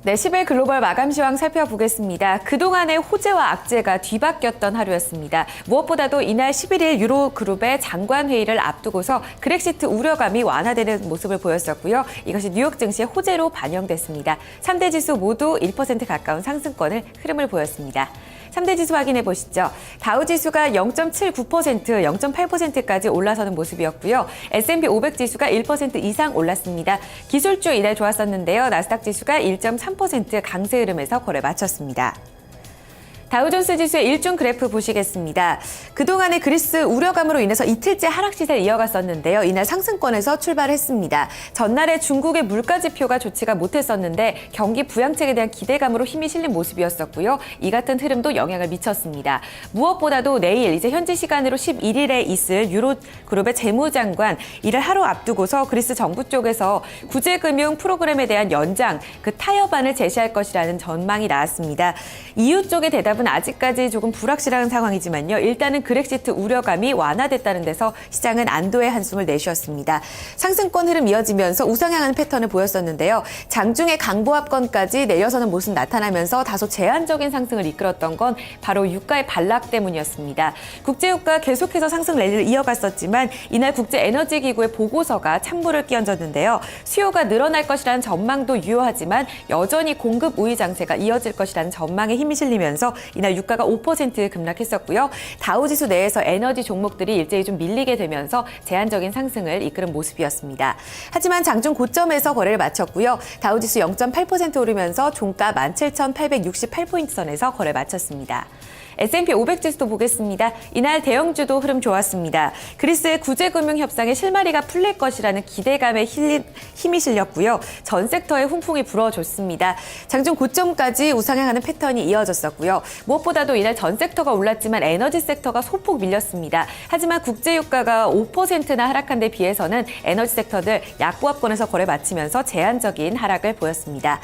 네, 10일 글로벌 마감 시황 살펴보겠습니다. 그동안의 호재와 악재가 뒤바뀌었던 하루였습니다. 무엇보다도 이날 11일 유로그룹의 장관회의를 앞두고서 그렉시트 우려감이 완화되는 모습을 보였었고요. 이것이 뉴욕 증시의 호재로 반영됐습니다. 3대 지수 모두 1% 가까운 상승권을 흐름을 보였습니다. 3대 지수 확인해 보시죠. 다우지수가 0.79%, 0.8%까지 올라서는 모습이었고요. S&P 500 지수가 1% 이상 올랐습니다. 기술주 이날 좋았었는데요. 나스닥 지수가 1.3% 강세 흐름에서 거래 마쳤습니다. 다우존스 지수의 일중 그래프 보시겠습니다. 그동안의 그리스 우려감으로 인해서 이틀째 하락 시세를 이어갔었는데요. 이날 상승권에서 출발했습니다. 전날에 중국의 물가 지표가 좋지가 못했었는데 경기 부양책에 대한 기대감으로 힘이 실린 모습이었었고요. 이 같은 흐름도 영향을 미쳤습니다. 무엇보다도 내일 이제 현지 시간으로 11일에 있을 유로그룹의 재무장관 이를 하루 앞두고서 그리스 정부 쪽에서 구제금융 프로그램에 대한 연장, 그 타협안을 제시할 것이라는 전망이 나왔습니다. EU 쪽의 대답은 아직까지 조금 불확실한 상황이지만요. 일단은 그렉시트 우려감이 완화됐다는 데서 시장은 안도의 한숨을 내쉬었습니다. 상승권 흐름 이어지면서 우상향하는 패턴을 보였었는데요. 장중에 강보합권까지 내려서는 모습 나타나면서 다소 제한적인 상승을 이끌었던 건 바로 유가의 반락 때문이었습니다. 국제유가 계속해서 상승 랠리를 이어갔었지만 이날 국제에너지기구의 보고서가 찬물을 끼얹었는데요. 수요가 늘어날 것이라는 전망도 유효하지만 여전히 공급 우위 장세가 이어질 것이라는 전망에 힘이 실리면서 이날 유가가 5% 급락했었고요. 다우지수 내에서 에너지 종목들이 일제히 좀 밀리게 되면서 제한적인 상승을 이끄는 모습이었습니다. 하지만 장중 고점에서 거래를 마쳤고요. 다우지수 0.8% 오르면서 종가 17,868포인트 선에서 거래 마쳤습니다. S&P 500 지수도 보겠습니다. 이날 대형주도 흐름 좋았습니다. 그리스의 구제금융협상의 실마리가 풀릴 것이라는 기대감에 힘이 실렸고요. 전 섹터에 훈풍이 불어줬습니다. 장중 고점까지 우상향하는 패턴이 이어졌었고요. 무엇보다도 이날 전 섹터가 올랐지만 에너지 섹터가 소폭 밀렸습니다. 하지만 국제유가가 5%나 하락한 데 비해서는 에너지 섹터들 약보합권에서 거래 마치면서 제한적인 하락을 보였습니다.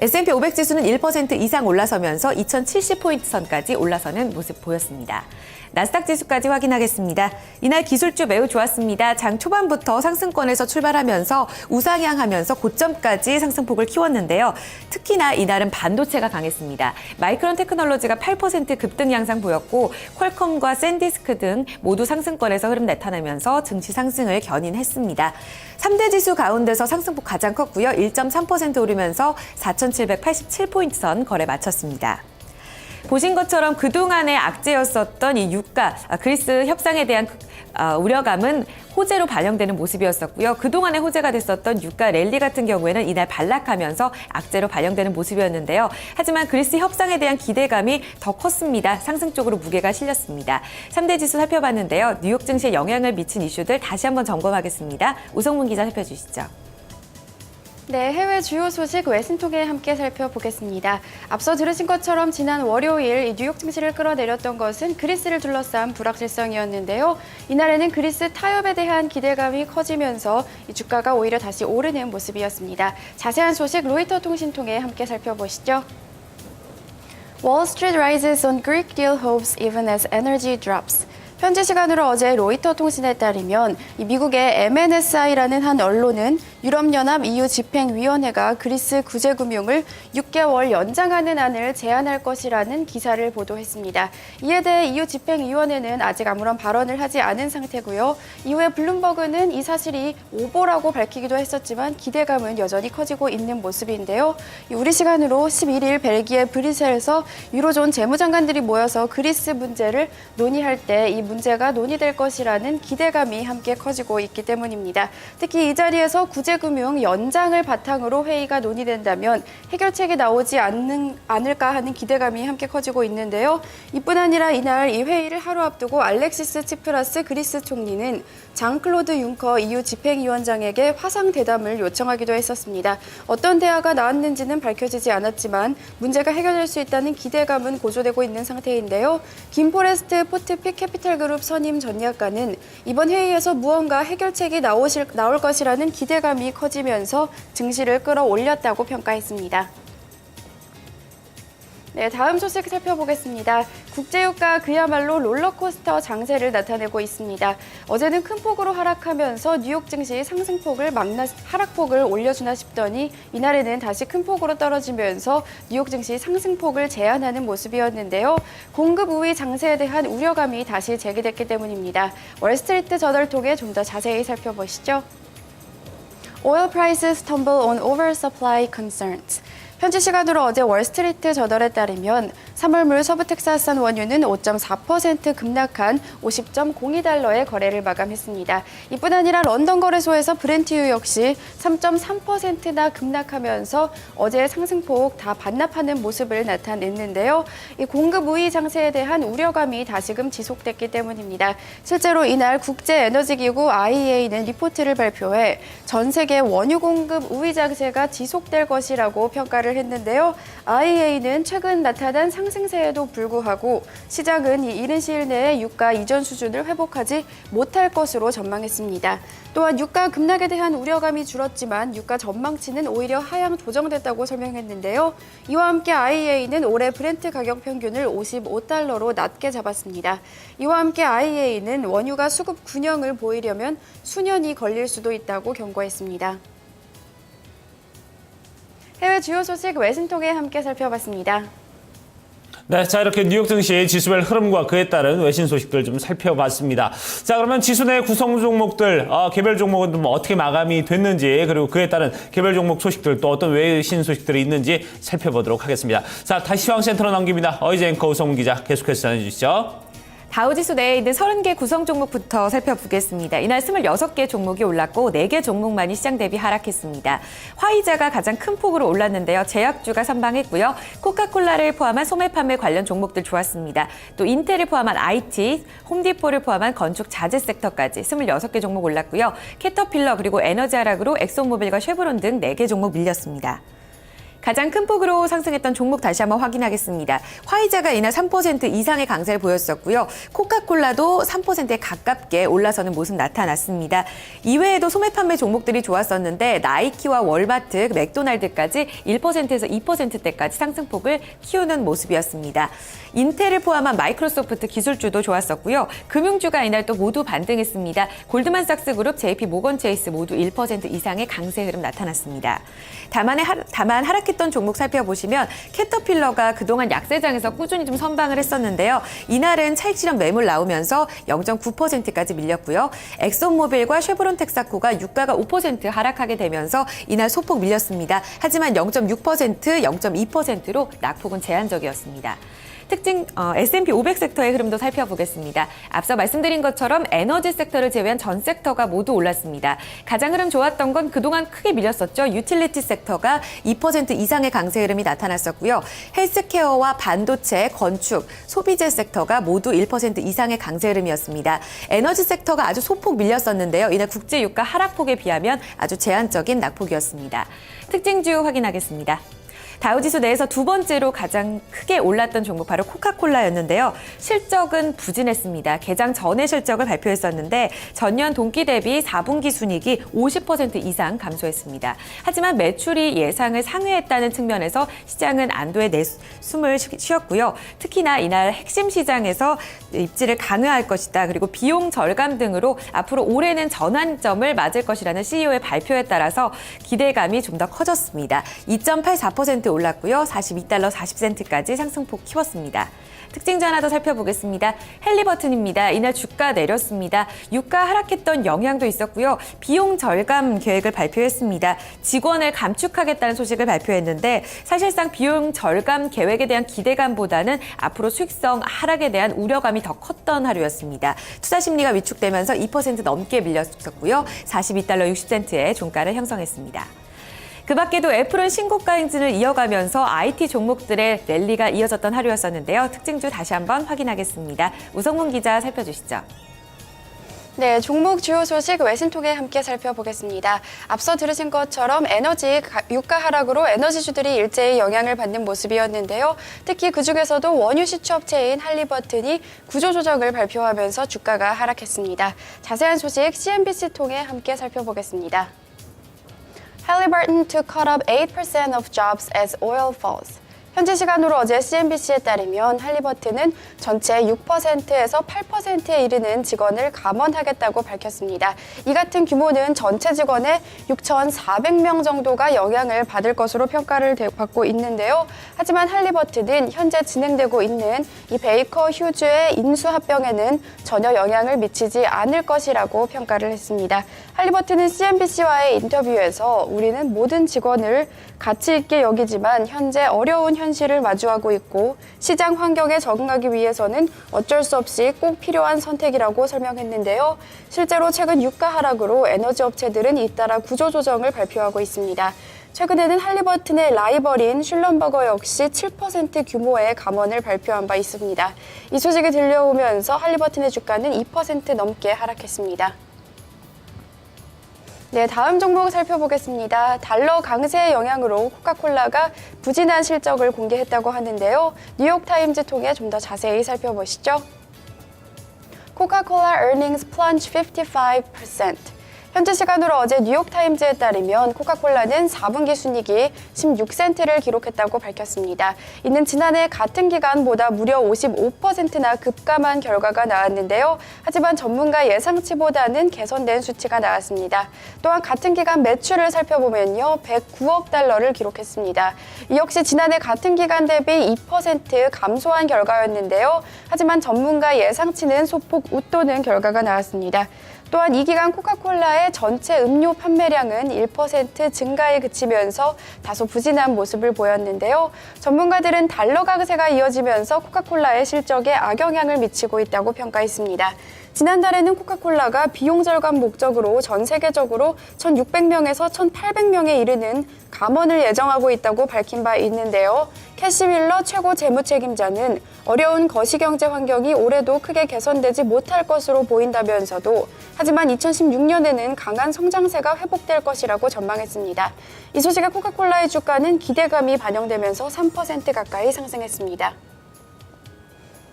S&P 500 지수는 1% 이상 올라서면서 2070포인트 선까지 올라서는 모습 보였습니다. 나스닥 지수까지 확인하겠습니다. 이날 기술주 매우 좋았습니다. 장 초반부터 상승권에서 출발하면서 우상향하면서 고점까지 상승폭을 키웠는데요. 특히나 이날은 반도체가 강했습니다. 마이크론 테크놀로지가 8% 급등 양상 보였고 퀄컴과 샌디스크 등 모두 상승권에서 흐름 나타내면서 증시 상승을 견인했습니다. 3대 지수 가운데서 상승폭 가장 컸고요. 1.3% 오르면서 4,787포인트 선 거래 마쳤습니다. 보신 것처럼 그동안의 악재였었던 이 유가, 그리스 협상에 대한 우려감은 호재로 반영되는 모습이었었고요. 그동안의 호재가 됐었던 유가 랠리 같은 경우에는 이날 반락하면서 악재로 반영되는 모습이었는데요. 하지만 그리스 협상에 대한 기대감이 더 컸습니다. 상승 쪽으로 무게가 실렸습니다. 3대 지수 살펴봤는데요. 뉴욕 증시에 영향을 미친 이슈들 다시 한번 점검하겠습니다. 우성문 기자 살펴주시죠. 네, 해외 주요 소식 외신 통해 함께 살펴보겠습니다. 앞서 들으신 것처럼 지난 월요일 뉴욕 증시를 끌어내렸던 것은 그리스를 둘러싼 불확실성이었는데요. 이날에는 그리스 타협에 대한 기대감이 커지면서 주가가 오히려 다시 오르는 모습이었습니다. 자세한 소식 로이터 통신 통해 함께 살펴보시죠. Wall Street rises on Greek deal hopes even as energy drops. 현지 시간으로 어제 로이터 통신에 따르면 미국의 MNSI라는 한 언론은 유럽연합 EU 집행위원회가 그리스 구제금융을 6개월 연장하는 안을 제안할 것이라는 기사를 보도했습니다. 이에 대해 EU 집행위원회는 아직 아무런 발언을 하지 않은 상태고요. 이후에 블룸버그는 이 사실이 오보라고 밝히기도 했었지만 기대감은 여전히 커지고 있는 모습인데요. 우리 시간으로 11일 벨기에 브뤼셀에서 유로존 재무장관들이 모여서 그리스 문제를 논의할 때 이 문제가 논의될 것이라는 기대감이 함께 커지고 있기 때문입니다. 특히 이 자리에서 구제금융 연장을 바탕으로 회의가 논의된다면 해결책이 나오지 않을까 하는 기대감이 함께 커지고 있는데요. 이뿐 아니라 이날 이 회의를 하루 앞두고 알렉시스 치프라스 그리스 총리는 장클로드 융커 EU 집행위원장에게 화상 대담을 요청하기도 했었습니다. 어떤 대화가 나왔는지는 밝혀지지 않았지만 문제가 해결될 수 있다는 기대감은 고조되고 있는 상태인데요. 김포레스트 포트픽 캐피탈그룹 선임 전략가는 이번 회의에서 무언가 해결책이 나올 것이라는 기대감이 커지면서 증시를 끌어올렸다고 평가했습니다. 네, 다음 소식 살펴보겠습니다. 국제유가 그야말로 롤러코스터 장세를 나타내고 있습니다. 어제는 큰 폭으로 하락하면서 뉴욕 증시 상승폭을 하락폭을 올려주나 싶더니 이날에는 다시 큰 폭으로 떨어지면서 뉴욕 증시 상승폭을 제한하는 모습이었는데요. 공급 우위 장세에 대한 우려감이 다시 제기됐기 때문입니다. 월스트리트 저널 통해 좀 더 자세히 살펴보시죠. Oil prices tumble on oversupply concerns. 현지 시간으로 어제 월스트리트 저널에 따르면 3월물 서부 텍사스산 원유는 5.4% 급락한 50.02달러의 거래를 마감했습니다. 이뿐 아니라 런던 거래소에서 브렌트유 역시 3.3%나 급락하면서 어제 상승폭 다 반납하는 모습을 나타냈는데요. 이 공급 우위 장세에 대한 우려감이 다시금 지속됐기 때문입니다. 실제로 이날 국제에너지기구 IEA는 리포트를 발표해 전 세계 원유 공급 우위 장세가 지속될 것이라고 평가를 했는데요. IEA는 최근 나타난 상승세에도 불구하고 시장은 이 이른 시일 내에 유가 이전 수준을 회복하지 못할 것으로 전망했습니다. 또한 유가 급락에 대한 우려감이 줄었지만 유가 전망치는 오히려 하향 조정됐다고 설명했는데요. 이와 함께 IEA는 올해 브렌트 가격 평균을 55달러로 낮게 잡았습니다. 이와 함께 IEA는 원유가 수급 균형을 보이려면 수년이 걸릴 수도 있다고 경고했습니다. 해외 주요 소식 외신통해 함께 살펴봤습니다. 네, 자 이렇게 뉴욕 증시 지수별 흐름과 그에 따른 외신 소식들 좀 살펴봤습니다. 자 그러면 지수 내 구성 종목들 개별 종목은 좀 어떻게 마감이 됐는지 그리고 그에 따른 개별 종목 소식들 또 어떤 외신 소식들이 있는지 살펴보도록 하겠습니다. 자 다시 시황센터로 넘깁니다. 어이제 앵커 우성문 기자 계속해서 전해주시죠. 다우지수 내에 있는 30개 구성 종목부터 살펴보겠습니다. 이날 26개 종목이 올랐고 4개 종목만이 시장 대비 하락했습니다. 화이자가 가장 큰 폭으로 올랐는데요. 제약주가 선방했고요. 코카콜라를 포함한 소매 판매 관련 종목들 좋았습니다. 또 인텔을 포함한 IT, 홈디포를 포함한 건축 자재 섹터까지 26개 종목 올랐고요. 캐터필러 그리고 에너지 하락으로 엑소모빌과 쉐보론 등 4개 종목 밀렸습니다. 가장 큰 폭으로 상승했던 종목 다시 한번 확인하겠습니다. 화이자가 이날 3% 이상의 강세를 보였었고요. 코카콜라도 3%에 가깝게 올라서는 모습 나타났습니다. 이외에도 소매 판매 종목들이 좋았었는데 나이키와 월마트, 맥도날드까지 1%에서 2%대까지 상승폭을 키우는 모습이었습니다. 인텔을 포함한 마이크로소프트 기술주도 좋았었고요. 금융주가 이날 또 모두 반등했습니다. 골드만삭스 그룹, JP 모건 체이스 모두 1% 이상의 강세 흐름 나타났습니다. 다만 하락했던 종목 살펴보시면 캐터필러가 그동안 약세장에서 꾸준히 좀 선방을 했었는데요. 이날은 차익 실현 매물 나오면서 0.9%까지 밀렸고요. 엑소모빌과 쉐보론 텍사코가 유가가 5% 하락하게 되면서 이날 소폭 밀렸습니다. 하지만 0.6%, 0.2%로 낙폭은 제한적이었습니다. 특징 S&P 500 섹터의 흐름도 살펴보겠습니다. 앞서 말씀드린 것처럼 에너지 섹터를 제외한 전 섹터가 모두 올랐습니다. 가장 흐름 좋았던 건 그동안 크게 밀렸었죠. 유틸리티 섹터가 2% 이상의 강세 흐름이 나타났었고요. 헬스케어와 반도체, 건축, 소비재 섹터가 모두 1% 이상의 강세 흐름이었습니다. 에너지 섹터가 아주 소폭 밀렸었는데요. 이날 국제 유가 하락폭에 비하면 아주 제한적인 낙폭이었습니다. 특징주 확인하겠습니다. 다우지수 내에서 두 번째로 가장 크게 올랐던 종목 바로 코카콜라였는데요. 실적은 부진했습니다. 개장 전에 실적을 발표했었는데 전년 동기 대비 4분기 순이익이 50% 이상 감소했습니다. 하지만 매출이 예상을 상회했다는 측면에서 시장은 안도의 숨을 쉬었고요. 특히나 이날 핵심 시장에서 입지를 강화할 것이다. 그리고 비용 절감 등으로 앞으로 올해는 전환점을 맞을 것이라는 CEO의 발표에 따라서 기대감이 좀 더 커졌습니다. 2.84% 올랐고요. 42달러 40센트까지 상승폭 키웠습니다. 특징주 하나 더 살펴보겠습니다. 헬리버튼입니다. 이날 주가 내렸습니다. 유가 하락했던 영향도 있었고요. 비용 절감 계획을 발표했습니다. 직원을 감축하겠다는 소식을 발표했는데 사실상 비용 절감 계획에 대한 기대감보다는 앞으로 수익성 하락에 대한 우려감이 더 컸던 하루였습니다. 투자 심리가 위축되면서 2% 넘게 밀렸었고요. 42달러 60센트의 종가를 형성했습니다. 그 밖에도 애플은 신고가 행진을 이어가면서 IT 종목들의 랠리가 이어졌던 하루였었는데요. 특징주 다시 한번 확인하겠습니다. 우성문 기자 살펴주시죠. 네, 종목 주요 소식 외신통해 함께 살펴보겠습니다. 앞서 들으신 것처럼 에너지 유가 하락으로 에너지주들이 일제히 영향을 받는 모습이었는데요. 특히 그중에서도 원유 시추업체인 할리버튼이 구조조정을 발표하면서 주가가 하락했습니다. 자세한 소식 CNBC 통해 함께 살펴보겠습니다. Halliburton to cut up 8% of jobs as oil falls. 현지 시간으로 어제 CNBC에 따르면 할리버튼은 전체 6%에서 8%에 이르는 직원을 감원하겠다고 밝혔습니다. 이 같은 규모는 전체 직원의 6,400명 정도가 영향을 받을 것으로 평가를 받고 있는데요. 하지만 할리버튼은 현재 진행되고 있는 이 베이커 휴즈의 인수합병에는 전혀 영향을 미치지 않을 것이라고 평가를 했습니다. 할리버튼은 CNBC와의 인터뷰에서 우리는 모든 직원을 가치 있게 여기지만 현재 어려운 현실을 마주하고 있고 시장 환경에 적응하기 위해서는 어쩔 수 없이 꼭 필요한 선택이라고 설명했는데요. 실제로 최근 유가 하락으로 에너지 업체들은 잇따라 구조조정을 발표하고 있습니다. 최근에는 할리버튼의 라이벌인 슐럼버거 역시 7% 규모의 감원을 발표한 바 있습니다. 이 소식이 들려오면서 할리버튼의 주가는 2% 넘게 하락했습니다. 네, 다음 종목 살펴보겠습니다. 달러 강세의 영향으로 코카콜라가 부진한 실적을 공개했다고 하는데요. 뉴욕타임즈 통해 좀 더 자세히 살펴보시죠. 코카콜라 earnings plunge 55%. 현지 시간으로 어제 뉴욕타임즈에 따르면 코카콜라는 4분기 순이익이 16센트를 기록했다고 밝혔습니다. 이는 지난해 같은 기간보다 무려 55%나 급감한 결과가 나왔는데요. 하지만 전문가 예상치보다는 개선된 수치가 나왔습니다. 또한 같은 기간 매출을 살펴보면요. 109억 달러를 기록했습니다. 이 역시 지난해 같은 기간 대비 2% 감소한 결과였는데요. 하지만 전문가 예상치는 소폭 웃도는 결과가 나왔습니다. 또한 이 기간 코카콜라의 전체 음료 판매량은 1% 증가에 그치면서 다소 부진한 모습을 보였는데요. 전문가들은 달러 강세가 이어지면서 코카콜라의 실적에 악영향을 미치고 있다고 평가했습니다. 지난달에는 코카콜라가 비용 절감 목적으로 전 세계적으로 1,600명에서 1,800명에 이르는 감원을 예정하고 있다고 밝힌 바 있는데요. 캐시 윌러 최고 재무책임자는 어려운 거시경제 환경이 올해도 크게 개선되지 못할 것으로 보인다면서도 하지만 2016년에는 강한 성장세가 회복될 것이라고 전망했습니다. 이 소식에 코카콜라의 주가는 기대감이 반영되면서 3% 가까이 상승했습니다.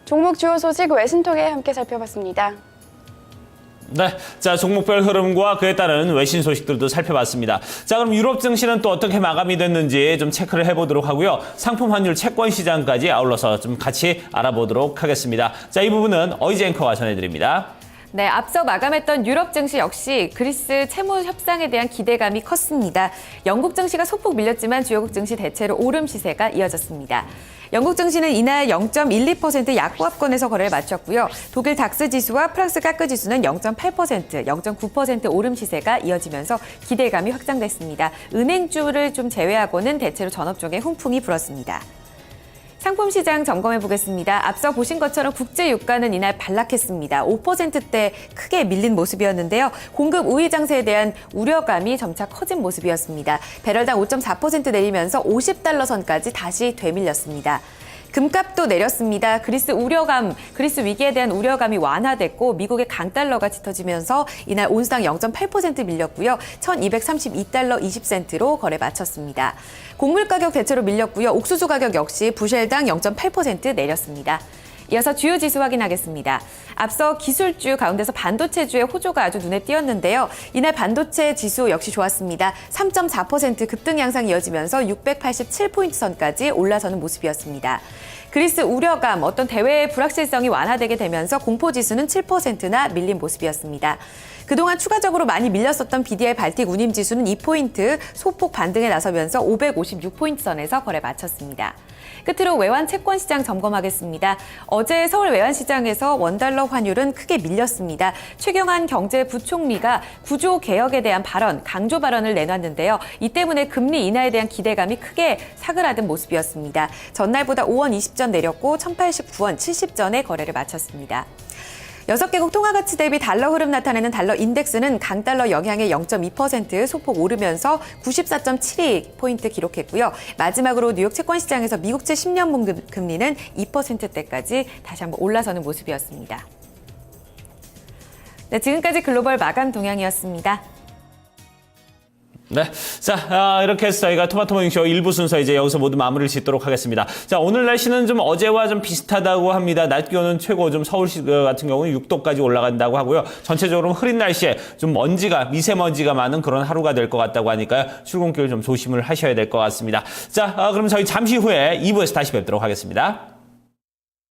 종목 주요 소식 외신통해 함께 살펴봤습니다. 네, 자 종목별 흐름과 그에 따른 외신 소식들도 살펴봤습니다. 자, 그럼 유럽 증시는 또 어떻게 마감이 됐는지 좀 체크를 해보도록 하고요. 상품 환율 채권 시장까지 아울러서 좀 같이 알아보도록 하겠습니다. 자, 이 부분은 어이지 앵커가 전해드립니다. 네, 앞서 마감했던 유럽 증시 역시 그리스 채무 협상에 대한 기대감이 컸습니다. 영국 증시가 소폭 밀렸지만 주요국 증시 대체로 오름 시세가 이어졌습니다. 영국 증시는 이날 0.12% 약보합권에서 거래를 마쳤고요. 독일 닥스 지수와 프랑스 까크 지수는 0.8%, 0.9% 오름 시세가 이어지면서 기대감이 확장됐습니다. 은행주를 좀 제외하고는 대체로 전업 쪽에 훈풍이 불었습니다. 상품 시장 점검해 보겠습니다. 앞서 보신 것처럼 국제 유가는 이날 반락했습니다. 5%대 크게 밀린 모습이었는데요. 공급 우위 장세에 대한 우려감이 점차 커진 모습이었습니다. 배럴당 5.4% 내리면서 50달러 선까지 다시 되밀렸습니다. 금값도 내렸습니다. 그리스 위기에 대한 우려감이 완화됐고 미국의 강달러가 짙어지면서 이날 온수당 0.8% 밀렸고요. 1,232달러 20센트로 거래 마쳤습니다. 곡물 가격 대체로 밀렸고요. 옥수수 가격 역시 부셸당 0.8% 내렸습니다. 이어서 주요 지수 확인하겠습니다. 앞서 기술주 가운데서 반도체주의 호조가 아주 눈에 띄었는데요. 이날 반도체 지수 역시 좋았습니다. 3.4% 급등 양상이 이어지면서 687포인트 선까지 올라서는 모습이었습니다. 그리스 우려감, 어떤 대외의 불확실성이 완화되게 되면서 공포지수는 7%나 밀린 모습이었습니다. 그동안 추가적으로 많이 밀렸었던 BDI 발틱 운임지수는 2포인트 소폭 반등에 나서면서 556포인트 선에서 거래 마쳤습니다. 끝으로 외환 채권 시장 점검하겠습니다. 어제 서울 외환시장에서 원달러 환율은 크게 밀렸습니다. 최경환 경제부총리가 구조 개혁에 대한 강조 발언을 내놨는데요. 이 때문에 금리 인하에 대한 기대감이 크게 사그라든 모습이었습니다. 전날보다 5원 20전 내렸고 1,089원 70전에 거래를 마쳤습니다. 6개국 통화가치 대비 달러 흐름 나타내는 달러 인덱스는 강달러 영향의 0.2% 소폭 오르면서 94.72포인트 기록했고요. 마지막으로 뉴욕 채권시장에서 미국채 10년물 금리는 2%대까지 다시 한번 올라서는 모습이었습니다. 네, 지금까지 글로벌 마감 동향이었습니다. 네. 자, 이렇게 해서 저희가 토마토 모닝쇼 1부 순서 이제 여기서 모두 마무리를 짓도록 하겠습니다. 자, 오늘 날씨는 좀 어제와 좀 비슷하다고 합니다. 낮 기온은 최고 좀 서울시 같은 경우는 6도까지 올라간다고 하고요. 전체적으로 흐린 날씨에 좀 미세먼지가 많은 그런 하루가 될 것 같다고 하니까요. 출근길 좀 조심을 하셔야 될 것 같습니다. 자, 그럼 저희 잠시 후에 2부에서 다시 뵙도록 하겠습니다.